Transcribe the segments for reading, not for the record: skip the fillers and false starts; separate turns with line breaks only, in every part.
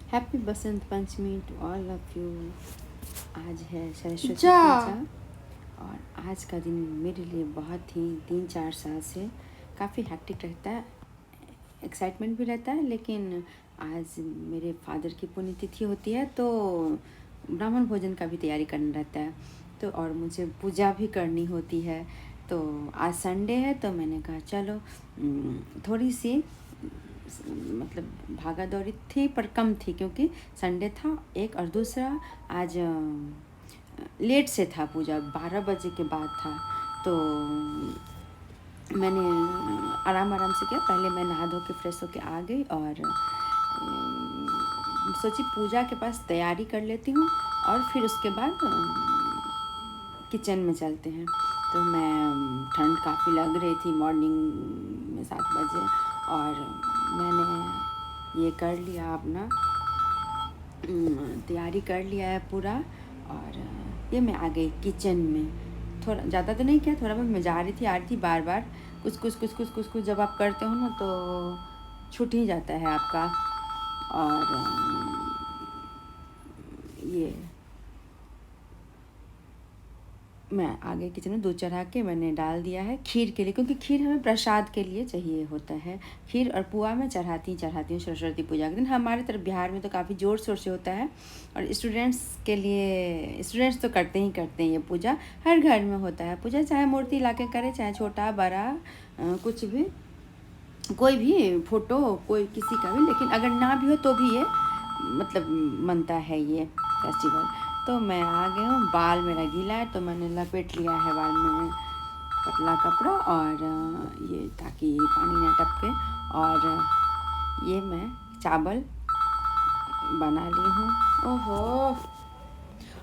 Happy Basant Panchami to all of you. आज है सरस्वती
जा
पूजा और आज का दिन मेरे लिए बहुत ही 3-4 साल से काफ़ी हेक्टिक रहता है। एक्साइटमेंट भी रहता है, लेकिन आज मेरे फादर की पुण्यतिथि होती है तो ब्राह्मण भोजन का भी तैयारी करना रहता है, तो और मुझे पूजा भी करनी होती है। तो आज संडे है तो मैंने कहा चलो थोड़ी सी मतलब भागा दौड़ी थी पर कम थी, क्योंकि संडे था एक, और दूसरा आज लेट से था, पूजा 12 बजे के बाद था। तो मैंने आराम आराम से किया। पहले मैं नहा धो के फ्रेश होके आ गई और सोची पूजा के पास तैयारी कर लेती हूँ और फिर उसके बाद किचन में चलते हैं। तो मैं ठंड काफ़ी लग रही थी मॉर्निंग में 7 बजे, और मैंने ये कर लिया अपना तैयारी कर लिया है पूरा। और ये मैं आ गई किचन में। थोड़ा ज़्यादा तो नहीं किया, थोड़ा बहुत मैं जा रही थी आ रही थी, बार बार कुछ जब आप करते हो ना तो छूट ही जाता है आपका। और ये मैं आगे किचन में दूध चढ़ा के मैंने डाल दिया है खीर के लिए, क्योंकि खीर हमें प्रसाद के लिए चाहिए होता है। खीर और पुआ मैं चढ़ाती हूँ सरस्वती पूजा के दिन। हमारे तरफ बिहार में तो काफ़ी ज़ोर शोर से होता है, और स्टूडेंट्स के लिए, स्टूडेंट्स तो करते हैं ये पूजा। हर घर में होता है पूजा, चाहे मूर्ति ला के करे, चाहे छोटा बड़ा कुछ भी, कोई भी फोटो कोई किसी का भी, लेकिन अगर ना भी हो तो भी ये मतलब मनता है ये फेस्टिवल। तो मैं आ गई हूँ, बाल मेरा गीला है तो मैंने लपेट लिया है बाल में पतला कपड़ा, और ये ताकि पानी ना टपके। और ये मैं चावल बना ली हूँ। ओहो,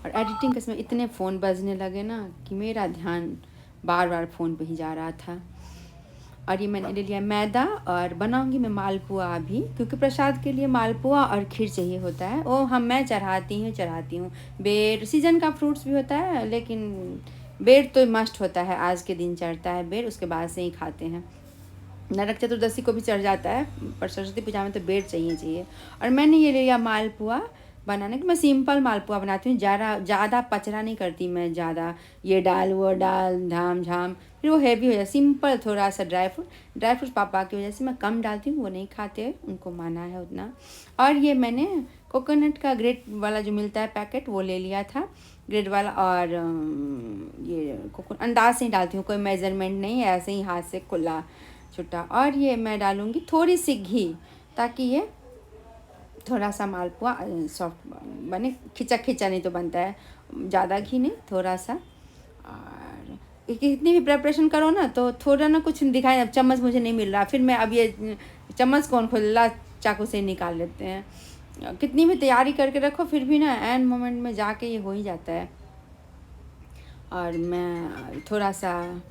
और एडिटिंग के समय इतने फ़ोन बजने लगे ना कि मेरा ध्यान बार बार फ़ोन पे ही जा रहा था। और ये मैंने ले लिया मैदा, और बनाऊंगी मैं मालपुआ अभी, क्योंकि प्रसाद के लिए मालपुआ और खीर चाहिए होता है। वो मैं चढ़ाती हूँ। बेर सीज़न का फ्रूट्स भी होता है, लेकिन बेर तो मस्ट होता है, आज के दिन चढ़ता है बेर, उसके बाद से ही खाते हैं। नरक चतुर्दशी को भी चढ़ जाता है, पर सरस्वती पूजा में तो बेर चाहिए। और मैंने ये ले लिया मालपुआ बनाने की। मैं सिंपल मालपुआ बनाती हूँ, ज़्यादा पचरा नहीं करती मैं, ज़्यादा ये डाल वो डाल धाम झाम, फिर वो हैवी हो जाए। सिंपल थोड़ा सा ड्राई फ्रूट पापा की वजह से मैं कम डालती हूँ, वो नहीं खाते, उनको माना है उतना। और ये मैंने कोकोनट का ग्रेट वाला जो मिलता है पैकेट, वो ले लिया था ग्रेड वाला। और ये कोकोनट अंदाज से ही डालती हूँ, कोई मेज़रमेंट नहीं है, ऐसे ही हाथ से खुला छुट्टा। और ये मैं डालूँगी थोड़ी सी घी, ताकि ये थोड़ा सा मालपुआ सॉफ्ट बने, खिंचा खिंचा नहीं तो बनता है, ज़्यादा घी नहीं, थोड़ा सा। और कितनी भी प्रेपरेशन करो ना तो थोड़ा ना कुछ दिखाई, अब चम्मच मुझे नहीं मिल रहा, फिर मैं अब ये चम्मच कौन खोला, चाकू से निकाल लेते हैं। कितनी भी तैयारी करके रखो फिर भी ना एंड मोमेंट में जाके ये हो ही जाता है। और मैं थोड़ा सा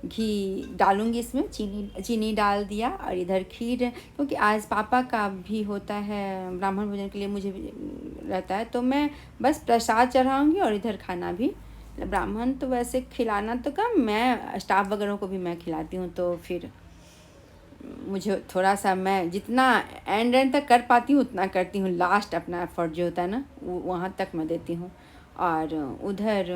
घी डालूँगी इसमें, चीनी डाल दिया। और इधर खीर, क्योंकि आज पापा का भी होता है ब्राह्मण भोजन के लिए, मुझे भी रहता है, तो मैं बस प्रसाद चढ़ाऊँगी और इधर खाना भी। ब्राह्मण तो वैसे खिलाना तो कम, मैं स्टाफ वगैरह को भी मैं खिलाती हूँ, तो फिर मुझे थोड़ा सा, मैं जितना एंड तक कर पाती हूँ उतना करती हूँ, लास्ट अपना एफर्ट जो होता है ना वहाँ तक मैं देती हूँ। और उधर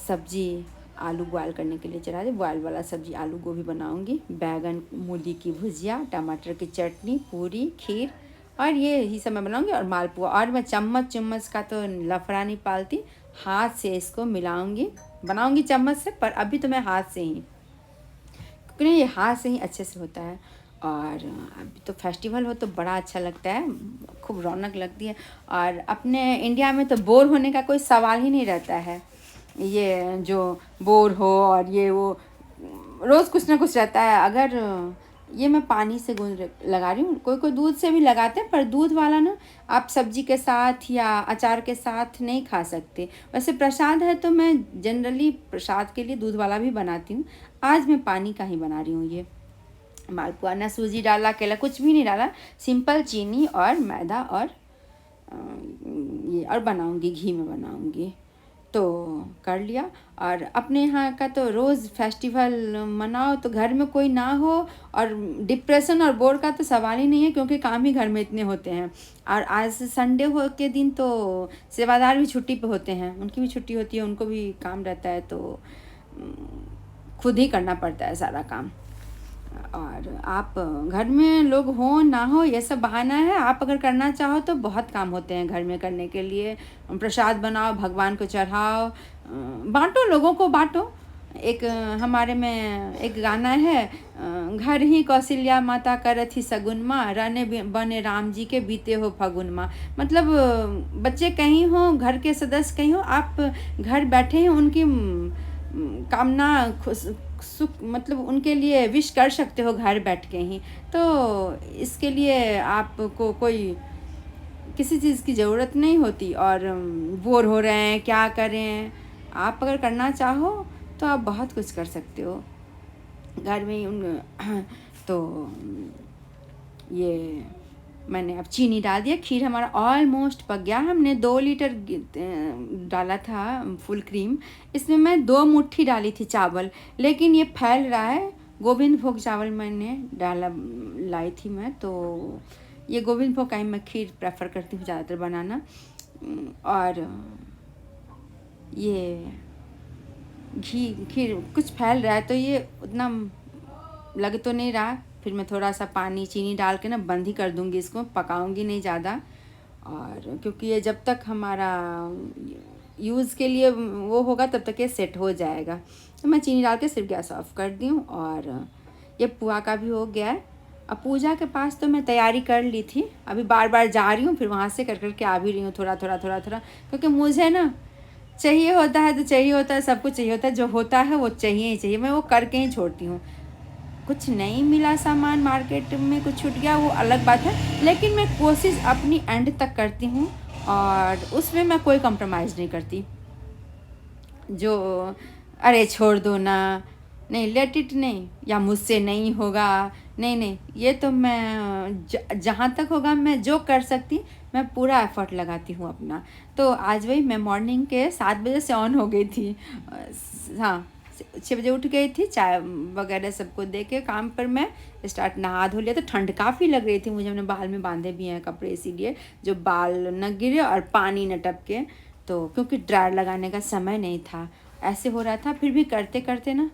सब्जी आलू बॉयल करने के लिए चढ़ा दी, बॉयल वाला सब्जी, आलू गोभी बनाऊंगी, बैगन मूली की भुजिया, टमाटर की चटनी, पूरी, खीर, और ये ही सब मैं बनाऊंगी। और मालपुआ। और मैं चम्मच का तो लफड़ा नहीं पालती, हाथ से इसको मिलाऊंगी, बनाऊंगी चम्मच से, पर अभी तो मैं हाथ से ही, क्योंकि ये हाथ से ही अच्छे से होता है। और अभी तो फेस्टिवल हो तो बड़ा अच्छा लगता है, खूब रौनक लगती है। और अपने इंडिया में तो बोर होने का कोई सवाल ही नहीं रहता है, ये जो बोर हो और ये वो, रोज़ कुछ ना कुछ रहता है। अगर ये मैं पानी से गूंद लगा रही हूँ, कोई दूध से भी लगाते हैं, पर दूध वाला ना आप सब्जी के साथ या अचार के साथ नहीं खा सकते। वैसे प्रसाद है तो मैं जनरली प्रसाद के लिए दूध वाला भी बनाती हूँ। आज मैं पानी का ही बना रही हूँ ये मालपुआ, ना सूजी डाला, केला कुछ भी नहीं डाला, सिंपल चीनी और मैदा, और ये और बनाऊँगी घी में बनाऊँगी। तो कर लिया। और अपने यहाँ का तो रोज़ फेस्टिवल मनाओ तो घर में कोई ना हो, और डिप्रेशन और बोर का तो सवाल ही नहीं है, क्योंकि काम ही घर में इतने होते हैं। और आज संडे हो के दिन तो सेवादार भी छुट्टी पे होते हैं, उनकी भी छुट्टी होती है, उनको भी काम रहता है, तो खुद ही करना पड़ता है सारा काम। और आप घर में लोग हो ना हो ये सब बहाना है, आप अगर करना चाहो तो बहुत काम होते हैं घर में करने के लिए। प्रसाद बनाओ, भगवान को चढ़ाओ, बांटो, लोगों को बांटो। एक हमारे में एक गाना है, घर ही कौशल्या माता करत ही सगुन माँ, रने बने राम जी के बीते हो फगुन माँ। मतलब बच्चे कहीं हो, घर के सदस्य कहीं हो, आप घर बैठे हैं उनकी कामना सुख, मतलब उनके लिए विश कर सकते हो घर बैठ के ही। तो इसके लिए आपको कोई किसी चीज़ की ज़रूरत नहीं होती, और बोर हो रहे हैं क्या करें, आप अगर करना चाहो तो आप बहुत कुछ कर सकते हो घर में ही तो ये मैंने अब चीनी डाल दिया, खीर हमारा ऑलमोस्ट पक गया। हमने 2 लीटर डाला था फुल क्रीम, इसमें मैं 2 मुट्ठी डाली थी चावल, लेकिन ये फैल रहा है। गोविंद भोग चावल मैंने लाई थी मैं, तो ये गोविंद भोग का ही मैं खीर प्रेफर करती हूँ ज़्यादातर बनाना। और ये खीर कुछ फैल रहा है, तो ये उतना लग तो नहीं रहा। फिर मैं थोड़ा सा पानी चीनी डाल के ना बंद ही कर दूँगी, इसको पकाऊंगी नहीं ज़्यादा। और क्योंकि ये जब तक हमारा यूज़ के लिए वो होगा तब तक ये सेट हो जाएगा, तो मैं चीनी डाल के सिर्फ गैस ऑफ कर दी हूँ। और ये पुआ का भी हो गया है। अब पूजा के पास तो मैं तैयारी कर ली थी, अभी बार बार जा रही हूँ, फिर वहाँ से कर के आ भी रही हूँ थोड़ा थोड़ा थोड़ा थोड़ा, क्योंकि मुझे ना चाहिए होता है तो चाहिए होता है, सब कुछ चाहिए होता है, जो होता है वो चाहिए ही चाहिए, मैं वो करके ही छोड़ती हूँ। कुछ नहीं मिला सामान, मार्केट में कुछ छूट गया, वो अलग बात है, लेकिन मैं कोशिश अपनी एंड तक करती हूँ, और उसमें मैं कोई कॉम्प्रोमाइज़ नहीं करती। जो अरे छोड़ दो ना, नहीं लेट इट, नहीं, या मुझसे नहीं होगा, नहीं नहीं, ये तो मैं जहाँ तक होगा मैं जो कर सकती मैं पूरा एफर्ट लगाती हूँ अपना। तो आज वही मैं मॉर्निंग के 7 बजे से ऑन हो गई थी, हाँ 6 बजे उठ गई थी, चाय वगैरह सबको दे के काम पर मैं स्टार्ट, नहा धो लिया। तो ठंड काफ़ी लग रही थी मुझे, अपने बाल में बांधे भी हैं कपड़े, इसीलिए जो बाल न गिरे और पानी न टपके, तो क्योंकि ड्रायर लगाने का समय नहीं था, ऐसे हो रहा था। फिर भी करते करते ना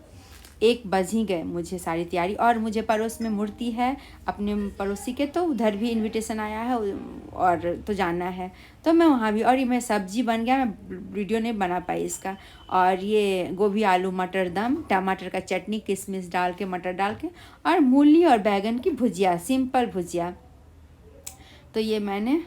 1 बज ही गए मुझे सारी तैयारी। और मुझे पड़ोस में मूर्ति है अपने पड़ोसी के, तो उधर भी इनविटेशन आया है और तो जाना है, तो मैं वहाँ भी। और ये मैं सब्जी बन गया, मैं वीडियो नहीं बना पाई इसका। और ये गोभी आलू मटर दम, टमाटर का चटनी, किशमिश डाल के, मटर डाल के, और मूली और बैगन की भुजिया, सिंपल भुजिया। तो ये मैंने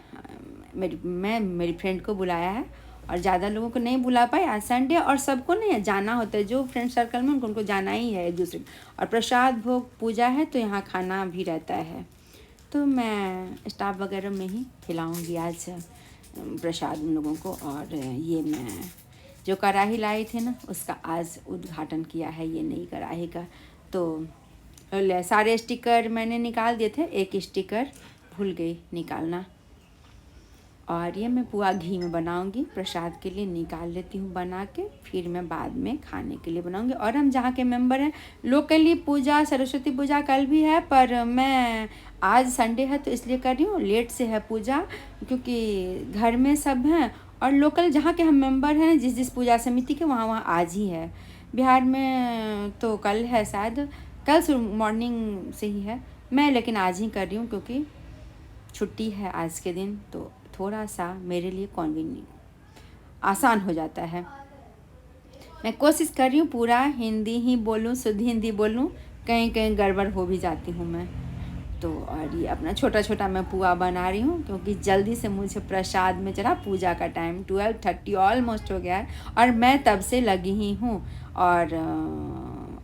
मेरी फ्रेंड को बुलाया है, और ज़्यादा लोगों को नहीं बुला पाए, आज संडे और सबको नहीं जाना होता है, जो फ्रेंड सर्कल में उनको जाना ही है एक दूसरे। और प्रसाद भोग पूजा है तो यहाँ खाना भी रहता है, तो मैं स्टाफ वगैरह में ही खिलाऊंगी आज प्रसाद उन लोगों को। और ये मैं जो कढ़ाई लाई थी ना, उसका आज उद्घाटन किया है, ये नई कढ़ाई का। तो सारे स्टिकर मैंने निकाल दिए थे, एक स्टिकर भूल गई निकालना। और ये मैं पुआ घी में बनाऊंगी, प्रसाद के लिए निकाल लेती हूँ बना के, फिर मैं बाद में खाने के लिए बनाऊंगी। और हम जहाँ के मेंबर हैं, लोकली पूजा, सरस्वती पूजा कल भी है, पर मैं आज संडे है तो इसलिए कर रही हूँ, लेट से है पूजा, क्योंकि घर में सब हैं। और लोकल जहाँ के हम मेंबर हैं, जिस पूजा समिति के, वहाँ आज ही है। बिहार में तो कल है शायद, कल मॉर्निंग से ही है, मैं लेकिन आज ही कर रही हूँ क्योंकि छुट्टी है आज के दिन, तो थोड़ा सा मेरे लिए कन्वीनियंट आसान हो जाता है। मैं कोशिश कर रही हूँ पूरा हिंदी ही बोलूँ, शुद्ध हिंदी बोलूँ, कहीं कहीं गड़बड़ हो भी जाती हूँ मैं। तो और ये अपना छोटा छोटा मैं पुआ बना रही हूँ, क्योंकि जल्दी से मुझे प्रसाद में चला, पूजा का टाइम 12:30 ऑलमोस्ट हो गया है, और मैं तब से लगी ही हूँ। और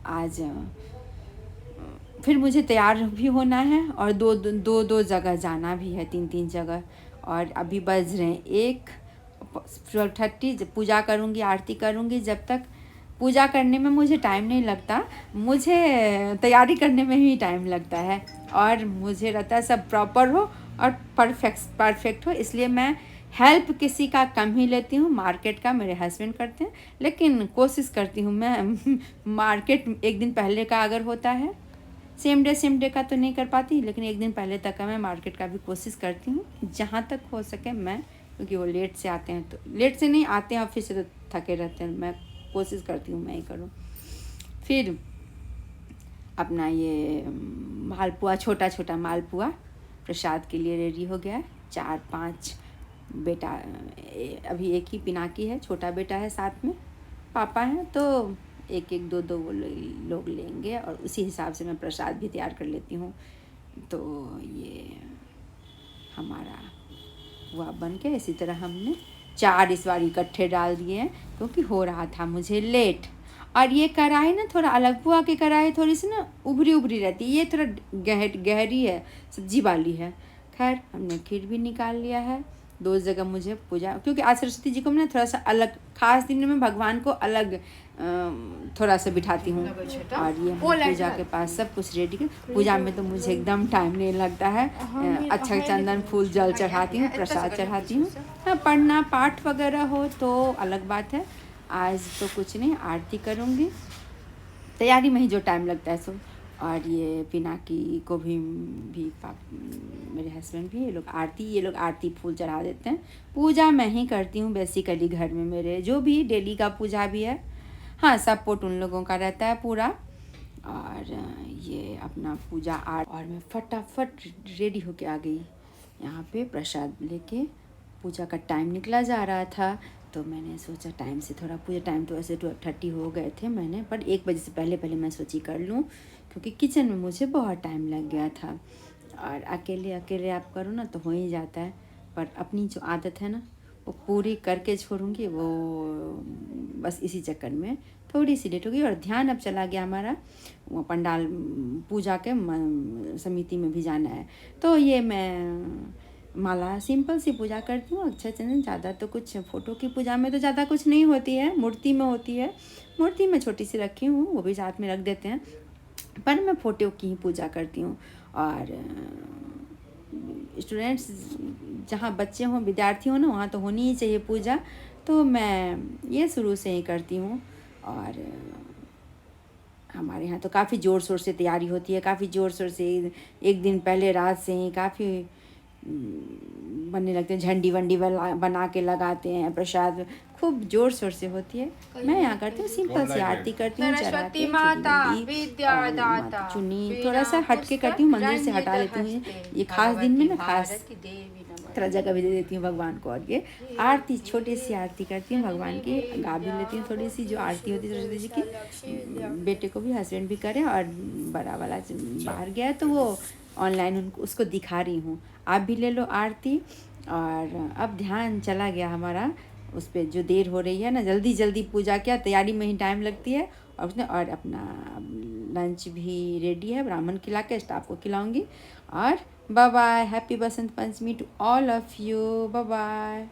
आज फिर मुझे तैयार भी होना है, और दो जगह जाना भी है, 3 जगह। और अभी बज रहे हैं 12:30, पूजा करूँगी, आरती करूँगी, जब तक पूजा करने में मुझे टाइम नहीं लगता, मुझे तैयारी करने में ही टाइम लगता है। और मुझे रहता है सब प्रॉपर हो और परफेक्ट हो, इसलिए मैं हेल्प किसी का कम ही लेती हूँ, मार्केट का मेरे हस्बैंड करते हैं, लेकिन कोशिश करती हूँ मैं मार्केट एक दिन पहले का अगर होता है, सेम डे का तो नहीं कर पाती, लेकिन एक दिन पहले तक का मैं मार्केट का भी कोशिश करती हूँ जहाँ तक हो सके मैं, क्योंकि वो लेट से आते हैं, तो लेट से नहीं आते हैं ऑफिस से, तो थके रहते हैं, मैं कोशिश करती हूँ मैं ही करूँ। फिर अपना ये मालपुआ, छोटा छोटा मालपुआ प्रसाद के लिए रेडी हो गया है। 4-5 बेटा, अभी एक ही पिनाकी है, छोटा बेटा है, साथ में पापा हैं, तो एक एक दो दो वो लोग लेंगे, और उसी हिसाब से मैं प्रसाद भी तैयार कर लेती हूँ। तो ये हमारा हुआ बन के, इसी तरह हमने 4 इस बार इकट्ठे डाल दिए हैं, क्योंकि हो रहा था मुझे लेट। और ये कढ़ाई ना थोड़ा अलग, पुआ की कढ़ाई थोड़ी सी ना उभरी उभरी रहती है, ये थोड़ा गहरी है, सब्जी वाली है। खैर हमने खीर भी निकाल लिया है। 2 जगह मुझे पूजा, क्योंकि आज सरस्वती जी को मैं थोड़ा सा अलग, खास दिन में भगवान को अलग थोड़ा सा बिठाती हूँ। और ये पूजा के पास सब कुछ रेडी कर, पूजा में तो मुझे एकदम टाइम नहीं लगता है। अच्छा चंदन फूल जल चढ़ाती हूँ, प्रसाद चढ़ाती हूँ। हाँ, पढ़ना पाठ वगैरह हो तो अलग बात है। आज तो कुछ नहीं, आरती करूँगी, तैयारी में ही जो टाइम लगता है सो। और ये पिनाकी को भी मेरे हस्बैंड भी, ये लोग आरती फूल चढ़ा देते हैं। पूजा मैं ही करती हूँ बेसिकली घर में, मेरे जो भी डेली का पूजा भी है, हाँ सपोर्ट उन लोगों का रहता है पूरा। और ये अपना पूजा और मैं फटाफट रेडी होके आ गई यहाँ पे प्रसाद लेके। पूजा का टाइम निकला जा रहा था, तो मैंने सोचा टाइम से थोड़ा, पूजा टाइम तो ऐसे 12:30 हो गए थे मैंने, पर 1 बजे से पहले मैं सोची कर लूँ, क्योंकि किचन में मुझे बहुत टाइम लग गया था। और अकेले आप करो ना तो हो ही जाता है, पर अपनी जो आदत है ना वो पूरी करके छोड़ूंगी, वो बस इसी चक्कर में थोड़ी सी लेट हो गई। और ध्यान अब चला गया हमारा वो पंडाल पूजा के समिति में भी जाना है, तो ये मैं माला सिंपल सी पूजा करती हूँ। अक्षय चंदन, ज़्यादा तो कुछ, फ़ोटो की पूजा में तो ज़्यादा कुछ नहीं होती है, मूर्ति में होती है। मूर्ति में छोटी सी रखी हूँ, वो भी साथ में रख देते हैं, पर मैं फ़ोटो की ही पूजा करती हूँ। और स्टूडेंट्स जहाँ बच्चे हों, विद्यार्थी हों ना, वहाँ तो होनी ही चाहिए पूजा, तो मैं ये शुरू से ही करती हूँ। और हमारे यहाँ तो काफ़ी ज़ोर शोर से तैयारी होती है, काफ़ी ज़ोर शोर से, एक दिन पहले रात से ही काफ़ी बनने लगते हैं, झंडी वंडी बना के लगाते हैं, प्रसाद खूब जोर शोर से होती है। मैं यहाँ करती हूँ सिंपल सी आरती करती हूँ, चढ़ाती हूँ माता चुन्नी थोड़ा सा हट के करती हूँ, मंदिर से हटा लेती हूँ। ये खास दिन में ना खास थोड़ा जगह भी दे देती हूँ भगवान को। और ये आरती, छोटी सी आरती करती हूँ भगवान की, गा भी लेती हूँ थोड़ी सी, जो आरती होती है सरस्वती जी की। बेटे को भी हस्बैंड भी करें, और बड़ा वाला बाहर गया तो वो ऑनलाइन उनको उसको दिखा रही हूँ, आप भी ले लो आरती। और अब ध्यान चला गया हमारा उस पर, जो देर हो रही है ना, जल्दी जल्दी पूजा, क्या तैयारी में ही टाइम लगती है। और उसने, और अपना लंच भी रेडी है, ब्राह्मण खिला के स्टाफ को खिलाऊंगी। और bye bye, happy Basant Panchami to all of you, bye bye.